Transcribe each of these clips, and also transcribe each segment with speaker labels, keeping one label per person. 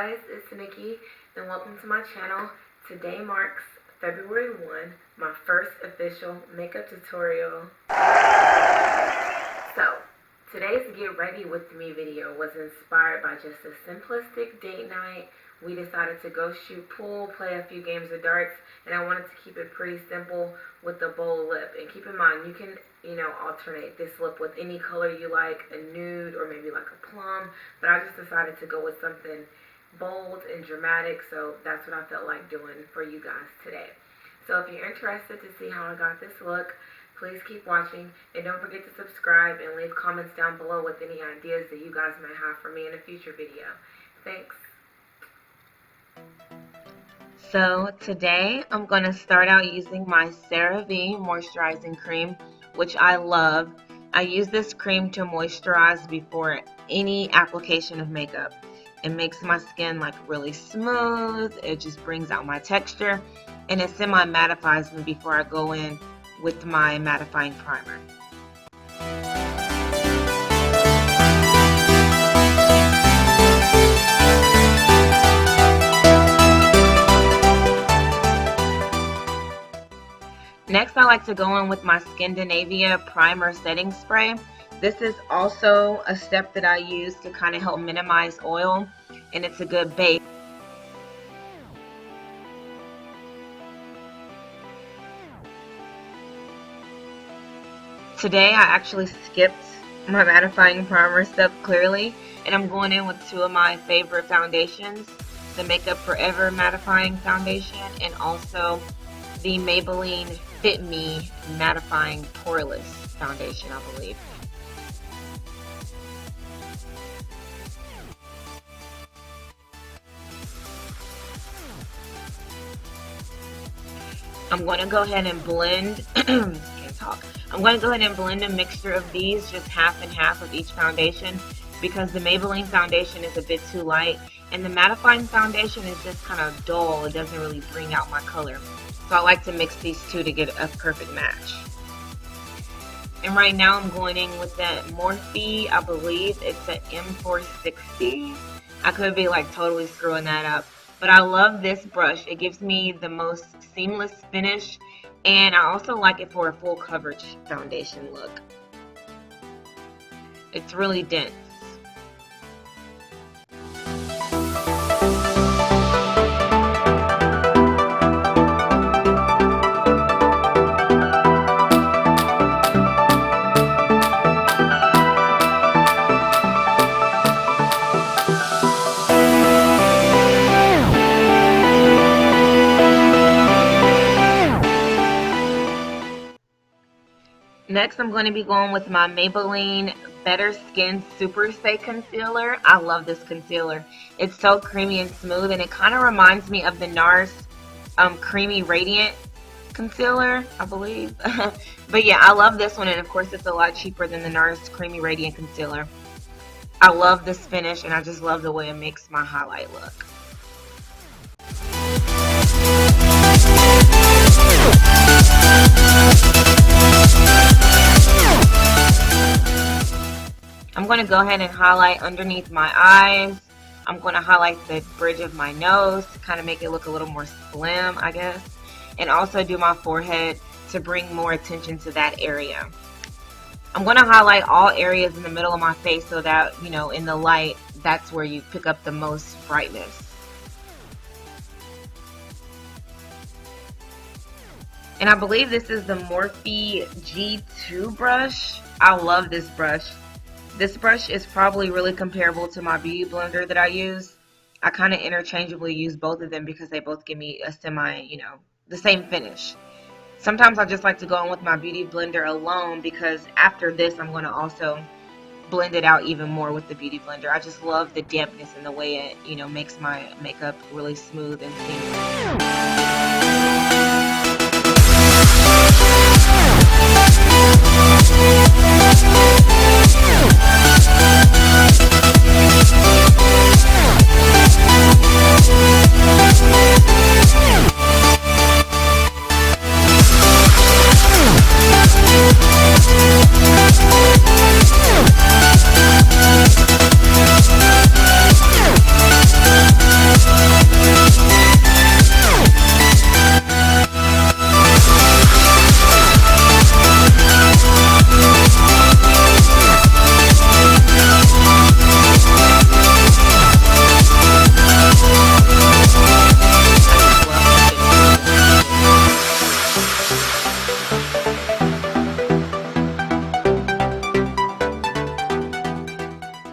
Speaker 1: guys, it's Nikki and welcome to my channel. Today marks February 1, my first official makeup tutorial. So, today's get ready with me video was inspired by just a simplistic date night. We decided to go shoot pool, play a few games of darts, and I wanted to keep it pretty simple with the bold lip. And keep in mind, you can, alternate this lip with any color you like, a nude or maybe like a plum. But I just decided to go with something bold and dramatic, so that's what I felt like doing for you guys today. So if you're interested to see how I got this look, please keep watching, and don't forget to subscribe and leave comments down below with any ideas that you guys may have for me in a future video. Thanks. So today I'm going to start out using my CeraVe moisturizing cream, which I love. I use this cream to moisturize before any application of makeup. It makes my skin like really smooth, it just brings out my texture, and it semi-mattifies me before I go in with my mattifying primer. Next, I like to go in with my Scandinavia Primer Setting Spray. This is also a step that I use to kind of help minimize oil, and it's a good base. Today, I actually skipped my mattifying primer step clearly, and I'm going in with two of my favorite foundations, the Makeup Forever Mattifying Foundation and also the Maybelline Fit Me Mattifying Poreless Foundation, I believe. I'm going to go ahead and blend, I'm going to go ahead and blend a mixture of these, just half and half of each foundation, because the Maybelline foundation is a bit too light, and the mattifying foundation is just kind of dull. It doesn't really bring out my color. So I like to mix these two to get a perfect match. And right now I'm going in with that Morphe, I believe it's an M460. I could be like totally screwing that up. But I love this brush. It gives me the most seamless finish, and I also like it for a full coverage foundation look. It's really dense. Next, I'm going to be going with my Maybelline Better Skin Super Stay Concealer. I love this concealer. It's so creamy and smooth, and it kind of reminds me of the NARS Creamy Radiant Concealer, I believe. But yeah, I love this one, and of course it's a lot cheaper than the NARS Creamy Radiant Concealer. I love this finish, and I just love the way it makes my highlight look. I'm going to go ahead and highlight underneath my eyes. I'm going to highlight the bridge of my nose to kind of make it look a little more slim, I guess. And also do my forehead to bring more attention to that area. I'm going to highlight all areas in the middle of my face so that, in the light, that's where you pick up the most brightness. And I believe this is the Morphe G2 brush. I love this brush. This brush is probably really comparable to my beauty blender that I use. I kind of interchangeably use both of them because they both give me a the same finish. Sometimes I just like to go in with my beauty blender alone because after this I'm going to also blend it out even more with the beauty blender. I just love the dampness and the way it, makes my makeup really smooth and seamless.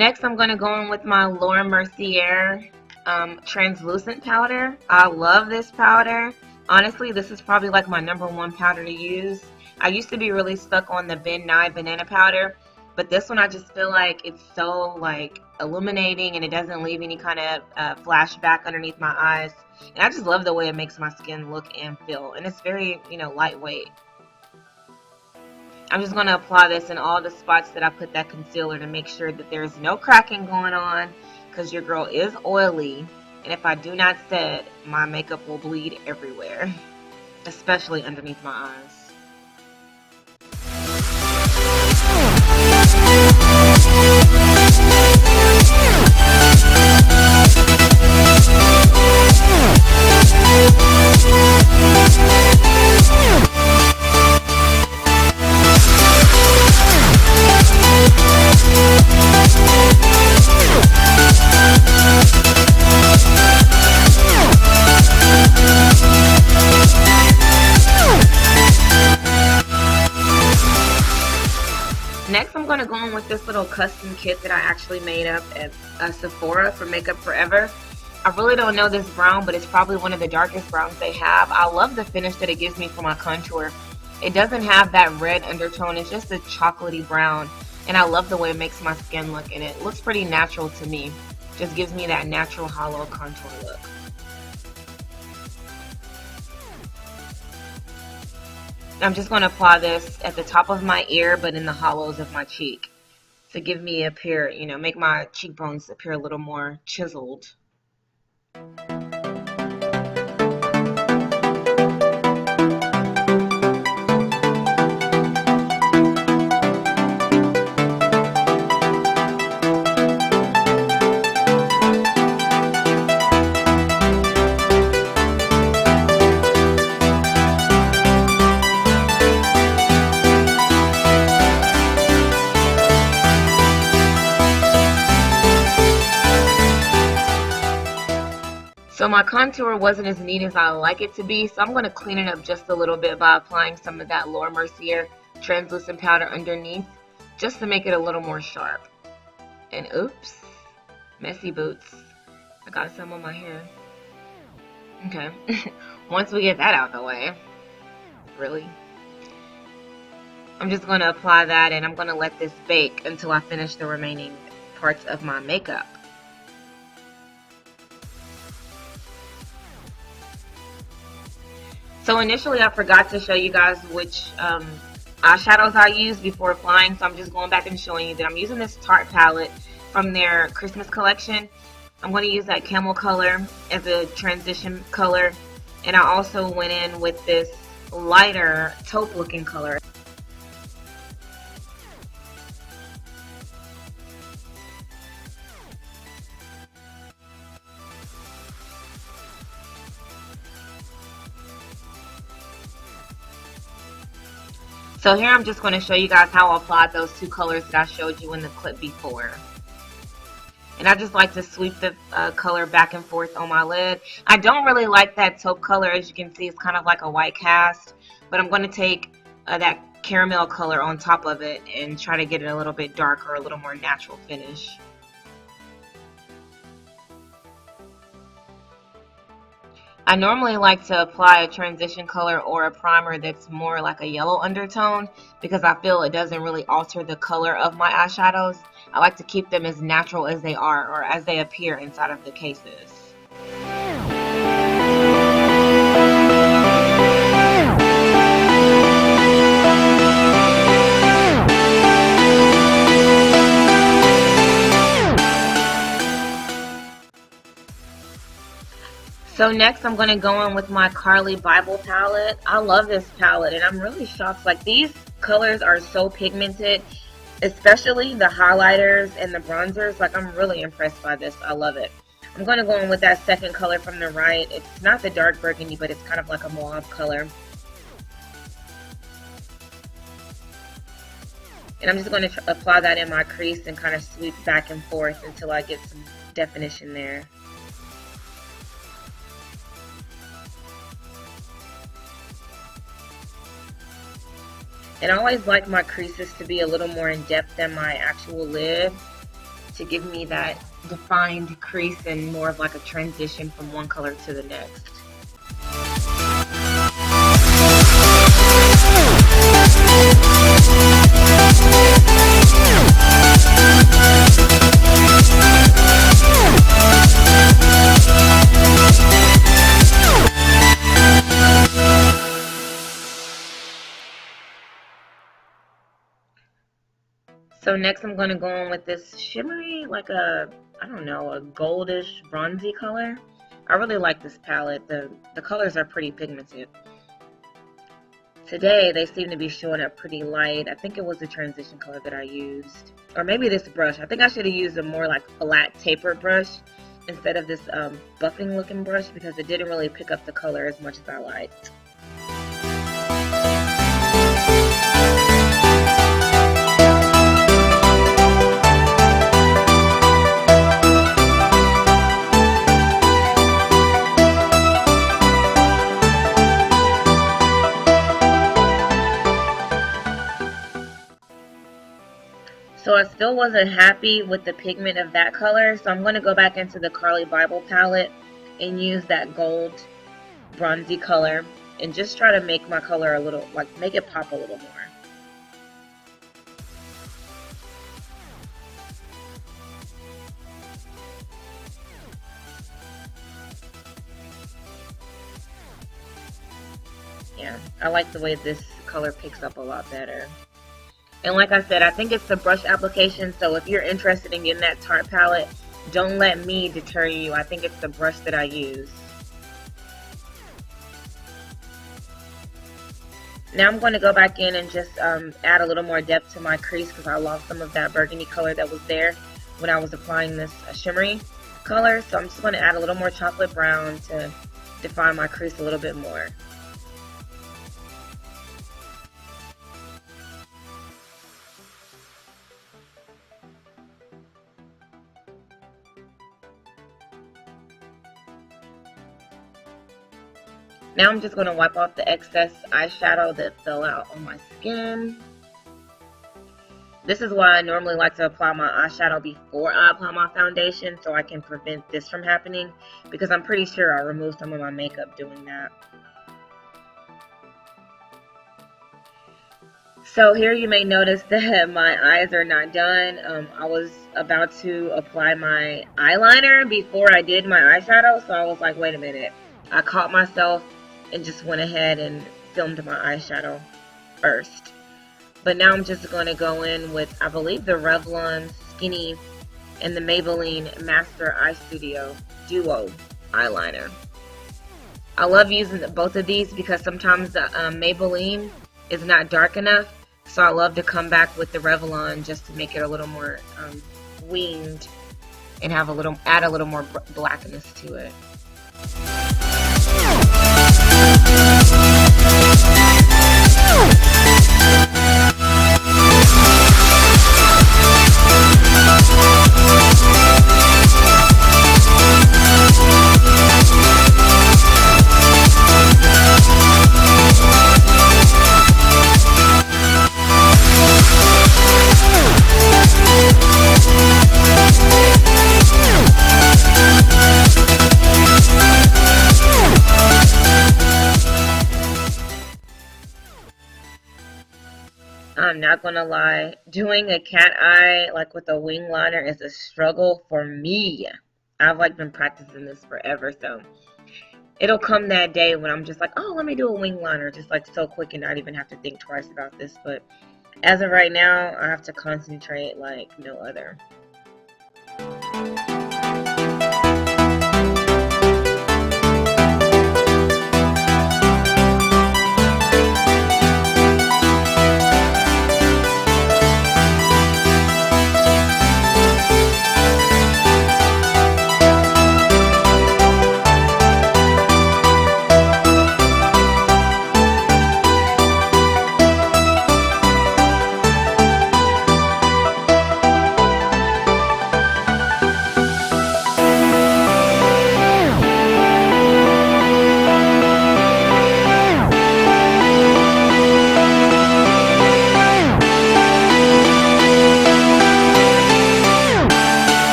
Speaker 1: Next, I'm going to go in with my Laura Mercier translucent powder. I love this powder. Honestly, this is probably like my #1 powder to use. I used to be really stuck on the Ben Nye banana powder, but this one I just feel like it's so like illuminating and it doesn't leave any kind of flashback underneath my eyes. And I just love the way it makes my skin look and feel. And it's very, lightweight. I'm just going to apply this in all the spots that I put that concealer to make sure that there's no cracking going on, because your girl is oily, and if I do not set, my makeup will bleed everywhere, especially underneath my eyes. Next, I'm going to go in with this little custom kit that I actually made up at Sephora for Makeup Forever. I really don't know this brown, but it's probably one of the darkest browns they have. I love the finish that it gives me for my contour. It doesn't have that red undertone. It's just a chocolatey brown, and I love the way it makes my skin look, and it looks pretty natural to me. Just gives me that natural hollow contour look. I'm just going to apply this at the top of my ear, but in the hollows of my cheek, to give me make my cheekbones appear a little more chiseled. So my contour wasn't as neat as I like it to be, so I'm going to clean it up just a little bit by applying some of that Laura Mercier translucent powder underneath, just to make it a little more sharp. And oops, messy boots. I got some on my hair. Okay, once we get that out of the way, really, I'm just going to apply that, and I'm going to let this bake until I finish the remaining parts of my makeup. So initially I forgot to show you guys which eyeshadows I used before applying, so I'm just going back and showing you that I'm using this Tarte palette from their Christmas collection. I'm going to use that camel color as a transition color, and I also went in with this lighter taupe looking color. So here I'm just going to show you guys how I applied those two colors that I showed you in the clip before. And I just like to sweep the color back and forth on my lid. I don't really like that taupe color. As you can see, it's kind of like a white cast. But I'm going to take that caramel color on top of it and try to get it a little bit darker, a little more natural finish. I normally like to apply a transition color or a primer that's more like a yellow undertone, because I feel it doesn't really alter the color of my eyeshadows. I like to keep them as natural as they are, or as they appear inside of the cases. So next I'm going to go in with my Carly Bible palette. I love this palette, and I'm really shocked. Like, these colors are so pigmented, especially the highlighters and the bronzers. Like, I'm really impressed by this. I love it. I'm going to go in with that second color from the right. It's not the dark burgundy, but it's kind of like a mauve color. And I'm just going to apply that in my crease and kind of sweep back and forth until I get some definition there. And I always like my creases to be a little more in depth than my actual lid, to give me that defined crease and more of like a transition from one color to the next. So next I'm going to go on with this shimmery, like a, I don't know, a goldish bronzy color. I really like this palette. The colors are pretty pigmented. Today they seem to be showing up pretty light. I think it was the transition color that I used. Or maybe this brush. I think I should have used a more like flat tapered brush instead of this buffing looking brush, because it didn't really pick up the color as much as I liked. So I still wasn't happy with the pigment of that color, so I'm going to go back into the Carly Bible palette and use that gold bronzy color and just try to make my color a little, like make it pop a little more. Yeah, I like the way this color picks up a lot better. And like I said, I think it's the brush application, so if you're interested in getting that Tarte palette, don't let me deter you. I think it's the brush that I use. Now I'm going to go back in and just add a little more depth to my crease, because I lost some of that burgundy color that was there when I was applying this shimmery color. So I'm just going to add a little more chocolate brown to define my crease a little bit more. Now I'm just going to wipe off the excess eyeshadow that fell out on my skin. This is why I normally like to apply my eyeshadow before I apply my foundation, so I can prevent this from happening, because I'm pretty sure I removed some of my makeup doing that. So here you may notice that my eyes are not done. I was about to apply my eyeliner before I did my eyeshadow, so I was like, wait a minute. I caught myself and just went ahead and filmed my eyeshadow first. But now I'm just going to go in with, I believe, the Revlon Skinny and the Maybelline Master Eye Studio Duo eyeliner. I love using both of these because sometimes the Maybelline is not dark enough, so I love to come back with the Revlon just to make it a little more winged and have add a little more blackness to it. I'm not gonna lie, doing a cat eye like with a wing liner is a struggle for me. I've like been practicing this forever, so it'll come that day when I'm just like, oh, let me do a wing liner, just like so quick and not even have to think twice about this. But as of right now, I have to concentrate like no other.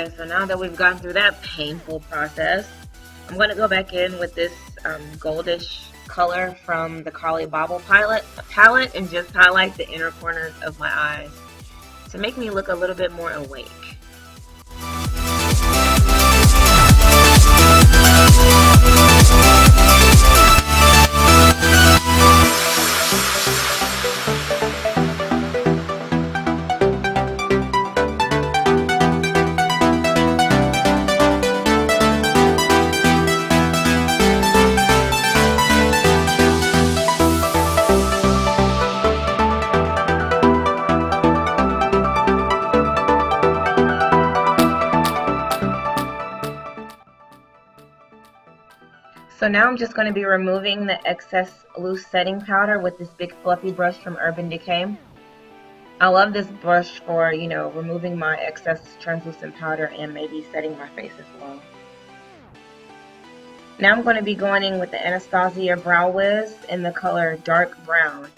Speaker 1: Okay, so now that we've gone through that painful process, I'm going to go back in with this goldish color from the Carly Bobble palette and just highlight the inner corners of my eyes to make me look a little bit more awake. So now I'm just going to be removing the excess loose setting powder with this big fluffy brush from Urban Decay. I love this brush for, you know, removing my excess translucent powder and maybe setting my face as well. Now I'm going to be going in with the Anastasia Brow Wiz in the color Dark Brown.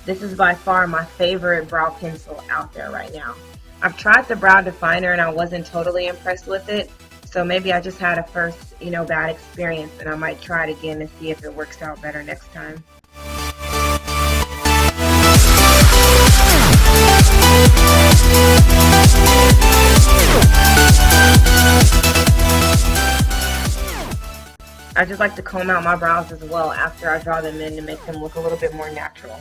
Speaker 1: This is by far my favorite brow pencil out there right now. I've tried the brow definer and I wasn't totally impressed with it. So maybe I just had a first, you know, bad experience, and I might try it again to see if it works out better next time. I just like to comb out my brows as well after I draw them in to make them look a little bit more natural.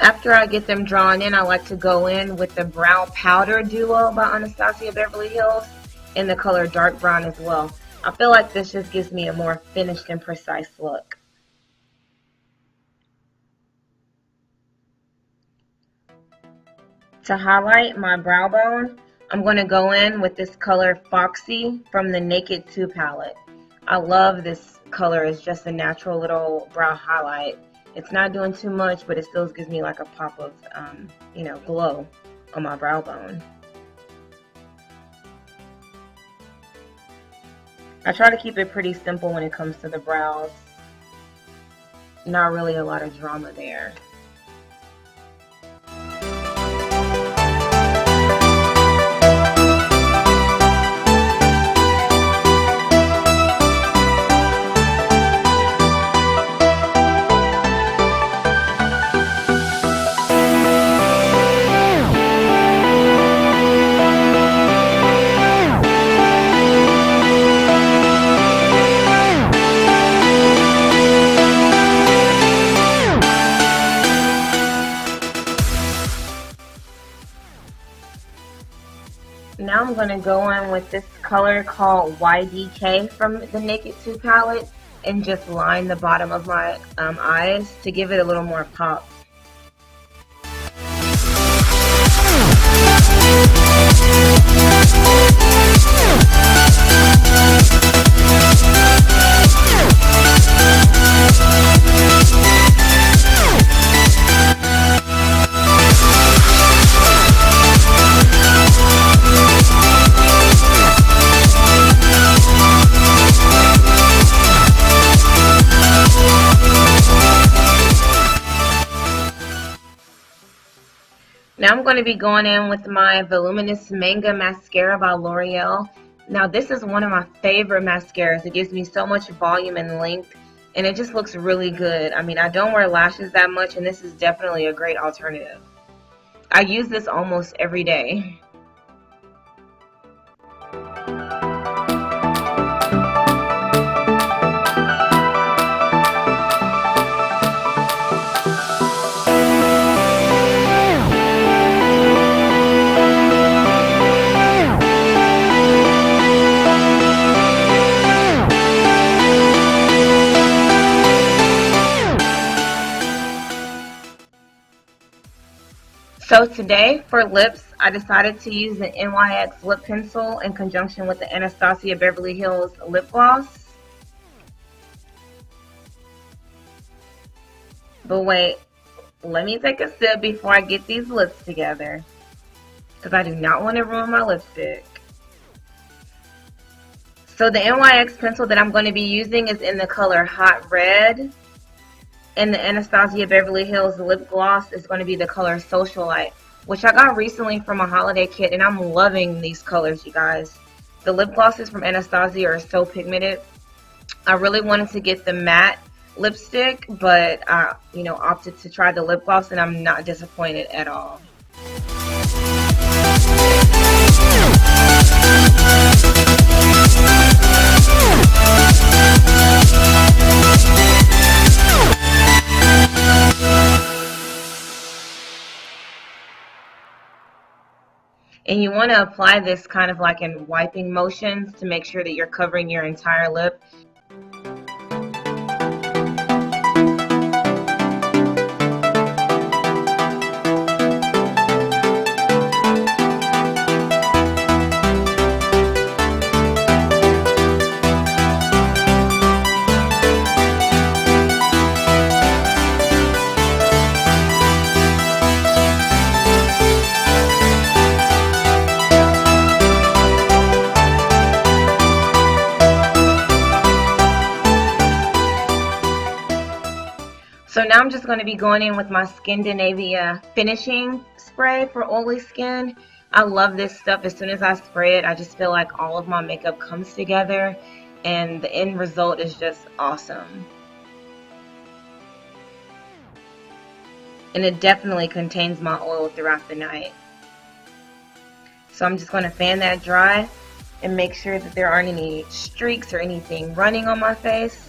Speaker 1: After I get them drawn in, I like to go in with the Brow Powder Duo by Anastasia Beverly Hills in the color Dark Brown as well. I feel like this just gives me a more finished and precise look. To highlight my brow bone, I'm going to go in with this color Foxy from the Naked 2 palette. I love this color. It's just a natural little brow highlight. It's not doing too much, but it still gives me like a pop of, you know, glow on my brow bone. I try to keep it pretty simple when it comes to the brows. Not really a lot of drama there. Now I'm going to go in with this color called YDK from the Naked 2 palette and just line the bottom of my eyes to give it a little more pop. Now I'm going to be going in with my Voluminous Manga Mascara by L'Oreal. Now this is one of my favorite mascaras. It gives me so much volume and length, and it just looks really good. I mean, I don't wear lashes that much, and this is definitely a great alternative. I use this almost every day. So today for lips, I decided to use the NYX lip pencil in conjunction with the Anastasia Beverly Hills lip gloss. But wait, Let me take a sip before I get these lips together, because I do not want to ruin my lipstick. So the NYX pencil that I'm going to be using is in the color Hot Red. And the Anastasia Beverly Hills lip gloss is going to be the color Socialite, which I got recently from a holiday kit, and I'm loving these colors, you guys. The lip glosses from Anastasia are so pigmented. I really wanted to get the matte lipstick, but I, opted to try the lip gloss, and I'm not disappointed at all. And you want to apply this kind of like in wiping motions to make sure that you're covering your entire lip. So now I'm just going to be going in with my Skindinavia finishing spray for oily skin. I love this stuff. As soon as I spray it, I just feel like all of my makeup comes together, and the end result is just awesome. And it definitely contains my oil throughout the night. So I'm just going to fan that dry and make sure that there aren't any streaks or anything running on my face.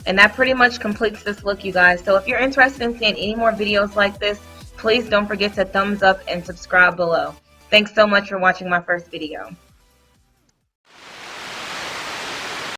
Speaker 1: And that pretty much completes this look, you guys. So if you're interested in seeing any more videos like this, please don't forget to thumbs up and subscribe below. Thanks so much for watching my first video.